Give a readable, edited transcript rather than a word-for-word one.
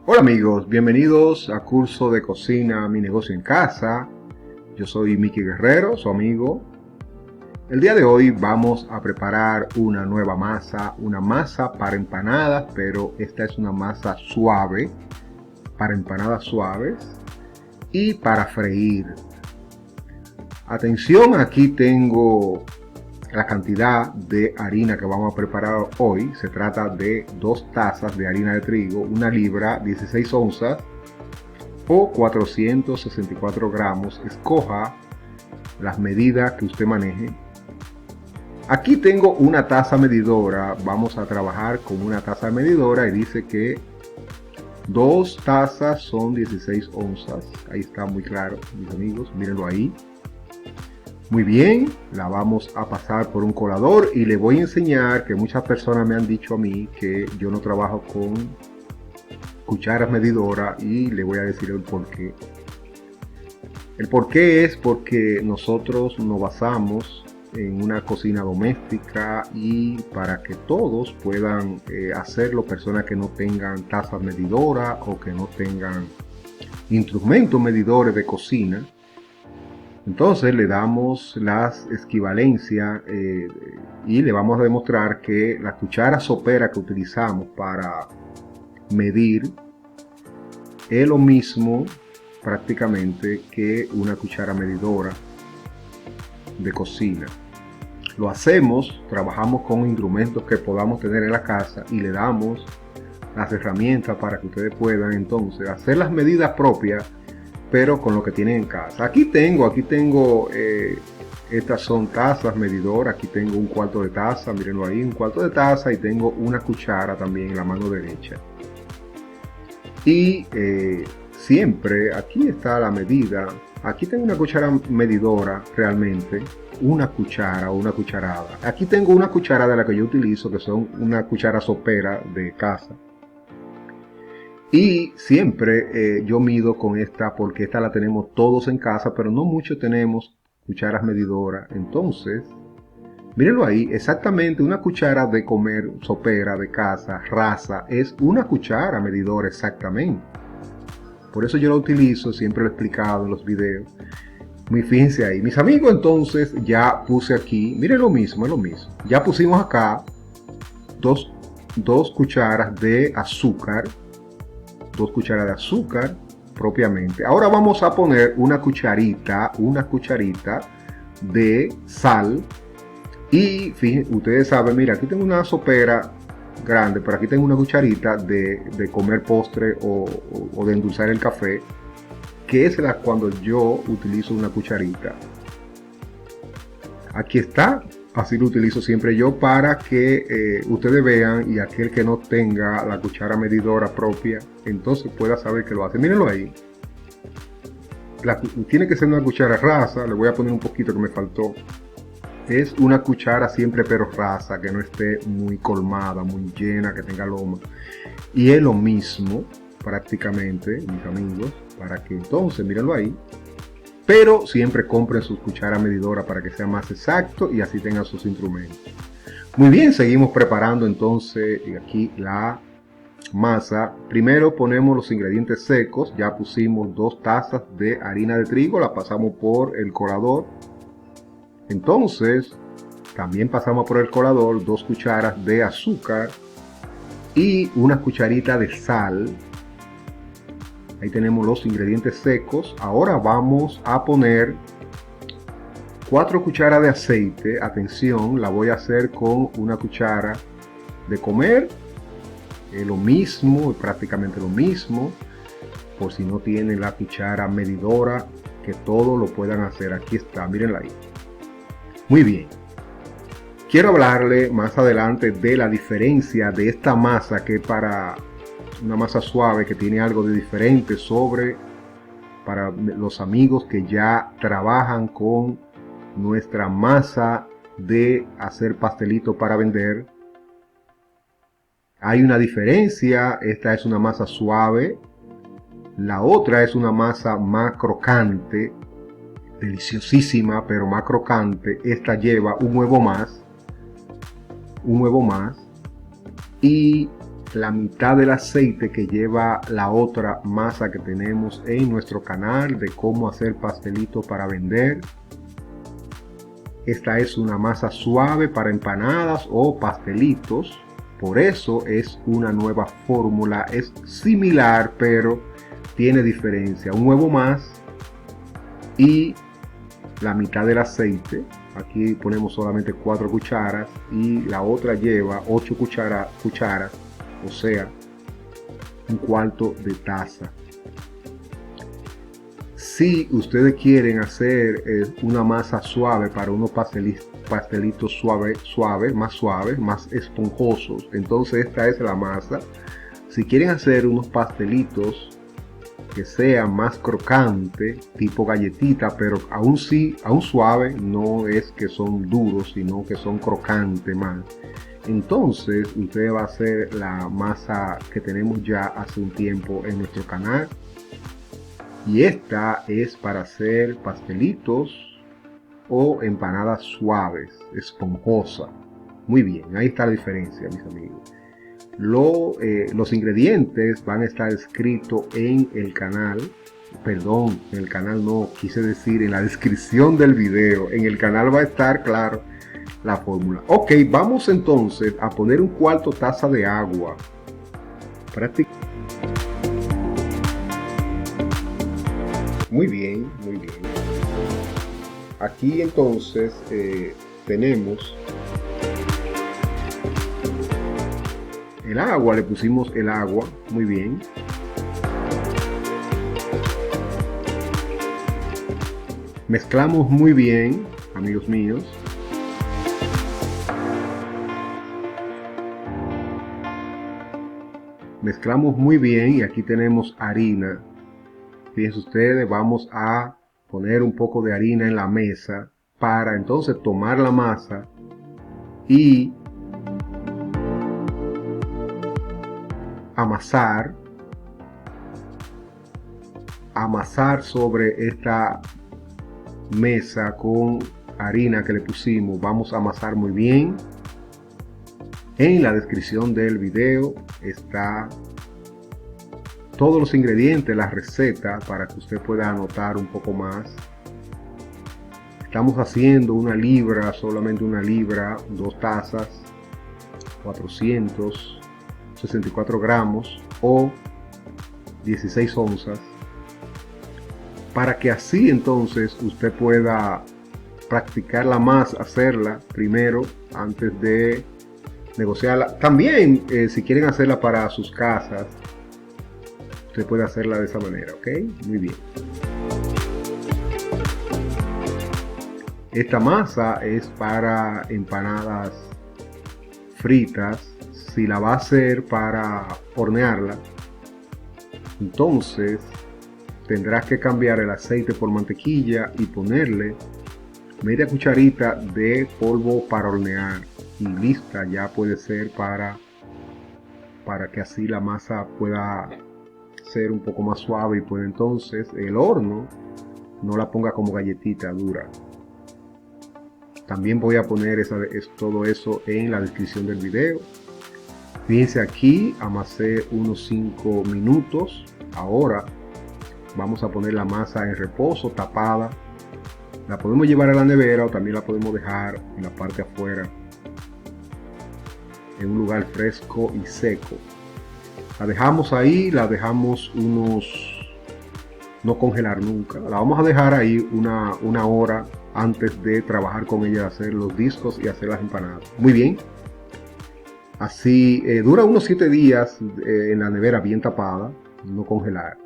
Hola amigos, bienvenidos a Curso de Cocina, mi negocio en casa. Yo soy Miki Guerrero, su amigo. El día de hoy vamos a preparar una nueva masa, una masa para empanadas, pero esta es una masa suave, para empanadas suaves y para freír. Atención, aquí tengo la cantidad de harina que vamos a preparar hoy. Se trata de 2 tazas de harina de trigo, 1 libra, 16 onzas o 464 gramos. Escoja las medidas que usted maneje. Aquí tengo una taza medidora. Vamos a trabajar con una taza medidora y dice que 2 tazas son 16 onzas. Ahí está muy claro, mis amigos, mírenlo ahí. Muy bien, la vamos a pasar por un colador y le voy a enseñar que muchas personas me han dicho a mí que yo no trabajo con cucharas medidoras y le voy a decir el porqué. El porqué es porque nosotros nos basamos en una cocina doméstica y para que todos puedan hacerlo, personas que no tengan tazas medidoras o que no tengan instrumentos medidores de cocina. Entonces le damos las equivalencias y le vamos a demostrar que la cuchara sopera que utilizamos para medir es lo mismo prácticamente que una cuchara medidora de cocina. Lo hacemos, trabajamos con instrumentos que podamos tener en la casa y le damos las herramientas para que ustedes puedan entonces hacer las medidas propias, pero con lo que tienen en casa. Aquí tengo estas son tazas medidoras. Aquí tengo 1/4 de taza, mírenlo ahí, 1/4 de taza, y tengo una cuchara también en la mano derecha. Y siempre aquí está la medida. Aquí tengo una cuchara medidora, realmente una cuchara o una cucharada. Aquí tengo una cuchara de la que yo utilizo, que son una cuchara sopera de casa. Y siempre yo mido con esta porque esta la tenemos todos en casa, pero no muchos tenemos cucharas medidoras. Entonces, mírenlo ahí, exactamente una cuchara de comer sopera de casa, rasa, es una cuchara medidora exactamente. Por eso yo la utilizo, siempre lo he explicado en los videos. Fíjense ahí, mis amigos, entonces ya puse aquí, miren lo mismo, es lo mismo. Ya pusimos acá dos cucharas de azúcar. 2 cucharadas de azúcar propiamente. Ahora vamos a poner una cucharita de sal. Y fíjense, ustedes saben, mira, aquí tengo una sopera grande, pero aquí tengo una cucharita de comer postre o de endulzar el café, que es cuando yo utilizo una cucharita. Aquí está. Así lo utilizo siempre yo para que ustedes vean, y aquel que no tenga la cuchara medidora propia, entonces pueda saber que lo hace. Mírenlo ahí. Tiene que ser una cuchara rasa. Le voy a poner un poquito que me faltó. Es una cuchara siempre pero rasa, que no esté muy colmada, muy llena, que tenga loma. Y es lo mismo prácticamente, mis amigos, para que entonces, mírenlo ahí. Pero siempre compren sus cucharas medidoras para que sea más exacto y así tengan sus instrumentos. Muy bien, seguimos preparando entonces aquí la masa. Primero ponemos los ingredientes secos. Ya pusimos 2 tazas de harina de trigo, la pasamos por el colador. Entonces también pasamos por el colador 2 cucharas de azúcar y una cucharita de sal. Ahí tenemos los ingredientes secos. Ahora vamos a poner 4 cucharas de aceite. Atención, la voy a hacer con una cuchara de comer. Lo mismo, prácticamente lo mismo. Por si no tienen la cuchara medidora, que todo lo puedan hacer. Aquí está, mírenla ahí. Muy bien. Quiero hablarle más adelante de la diferencia de esta masa, que para una masa suave, que tiene algo de diferente para los amigos que ya trabajan con nuestra masa de hacer pastelito para vender. Hay una diferencia. Esta es una masa suave, la otra es una masa más crocante, deliciosísima pero más crocante. Esta lleva un huevo más, y la mitad del aceite que lleva la otra masa que tenemos en nuestro canal de cómo hacer pastelitos para vender. Esta es una masa suave para empanadas o pastelitos. Por eso es una nueva fórmula. Es similar, pero tiene diferencia. Un huevo más y la mitad del aceite. Aquí ponemos solamente 4 cucharas y la otra lleva 8 cucharas, o sea, un cuarto de taza. Si ustedes quieren hacer una masa suave para unos pastelitos suaves, más esponjosos, entonces esta es la masa. Si quieren hacer unos pastelitos que sean más crocantes, tipo galletita, pero aún suave, no es que son duros, sino que son crocantes más. Entonces usted va a hacer la masa que tenemos ya hace un tiempo en nuestro canal. Y esta es para hacer pastelitos o empanadas suaves, esponjosas. Muy bien, ahí está la diferencia, mis amigos. Los ingredientes van a estar escritos en el canal. Perdón, en el canal no, quise decir en la descripción del video. En el canal va a estar claro la fórmula. Ok, vamos entonces a poner un cuarto taza de agua. Muy bien, muy bien. Aquí entonces tenemos el agua, le pusimos el agua, muy bien. Mezclamos muy bien, amigos míos. Mezclamos muy bien y aquí tenemos harina. Fíjense ustedes, vamos a poner un poco de harina en la mesa para entonces tomar la masa y amasar sobre esta mesa con harina que le pusimos. Vamos a amasar muy bien. En la descripción del video está todos los ingredientes, la receta, para que usted pueda anotar un poco más. Estamos haciendo una libra, solamente una libra, 2 tazas, 464 gramos o 16 onzas, para que así entonces usted pueda practicarla más, hacerla primero antes de negociarla. También si quieren hacerla para sus casas, usted puede hacerla de esa manera, ¿ok? Muy bien. Esta masa es para empanadas fritas. Si la va a hacer para hornearla, entonces tendrás que cambiar el aceite por mantequilla y ponerle media cucharita de polvo para hornear y lista, ya puede ser para que así la masa pueda ser un poco más suave y puede entonces el horno no la ponga como galletita dura. También voy a poner todo eso en la descripción del video. Fíjense, aquí amasé unos 5 minutos. Ahora vamos a poner la masa en reposo, tapada. La podemos llevar a la nevera o también la podemos dejar en la parte afuera, en un lugar fresco y seco. La dejamos ahí, la dejamos no congelar nunca. La vamos a dejar ahí una hora antes de trabajar con ella, hacer los discos y hacer las empanadas. Muy bien. Así dura unos 7 días en la nevera bien tapada, no congelar.